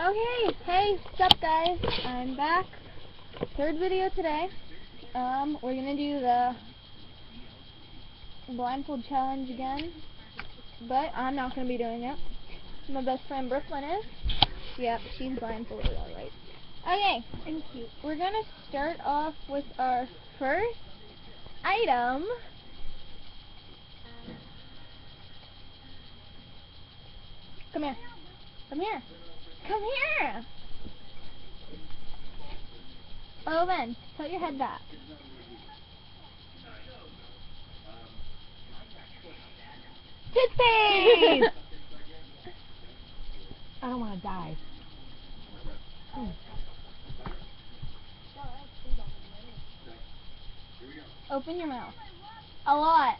Okay, hey, what's up guys? I'm back. Third video today. We're gonna do the blindfold challenge again, but I'm not gonna be doing it. My best friend Brooklyn is. Yep, she's blindfolded, alright. Okay, thank you. We're gonna start off with our first item. Come here. Come here. Come here! Owen, tilt your head back. Toothpaste! I don't want to die. Open your mouth. A lot.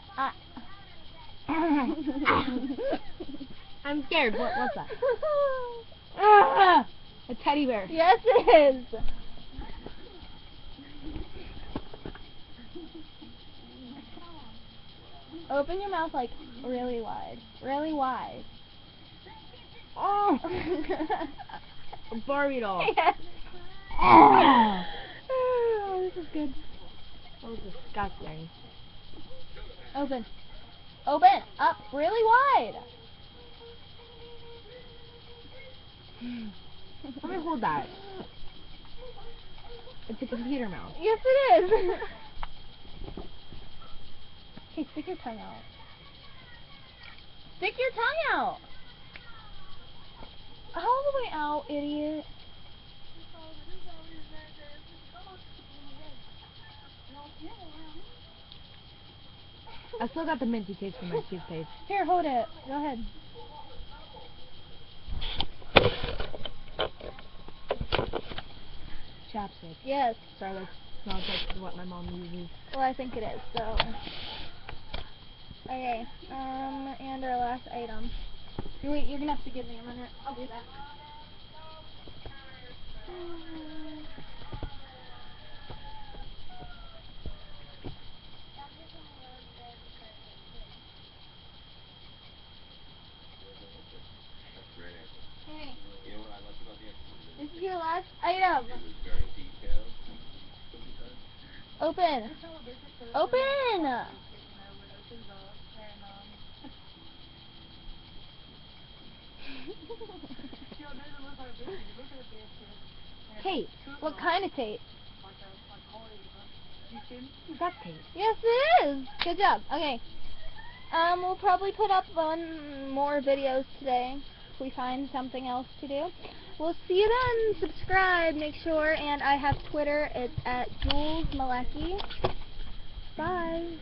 I'm scared. What's that? Ah, a teddy bear. Yes, it is. Open your mouth like really wide. Really wide. Oh, a Barbie doll. Yes. Oh, Oh, this is good. that was disgusting. Open. Open. Up really wide. Let me hold that. It's a computer mouse. Yes, it is. Hey, stick your tongue out. Stick your tongue out. All the way out, idiot. I still got the minty taste from my toothpaste. Here, hold it. Go ahead. Chapstick. Yes. Sorry, that smells like what my mom uses. Well, I think it is, so. Okay, and our last item. Wait, you're gonna have to give me a minute. I'll do that. Hey, this is your last item. Open. Open! Tape. What kind of tape? Duct tape. Yes, it is. Good job. Okay. We'll probably put up more videos today if we find something else to do. We'll see you then. Subscribe, make sure, and I have Twitter. It's at Jules Malecki. Bye.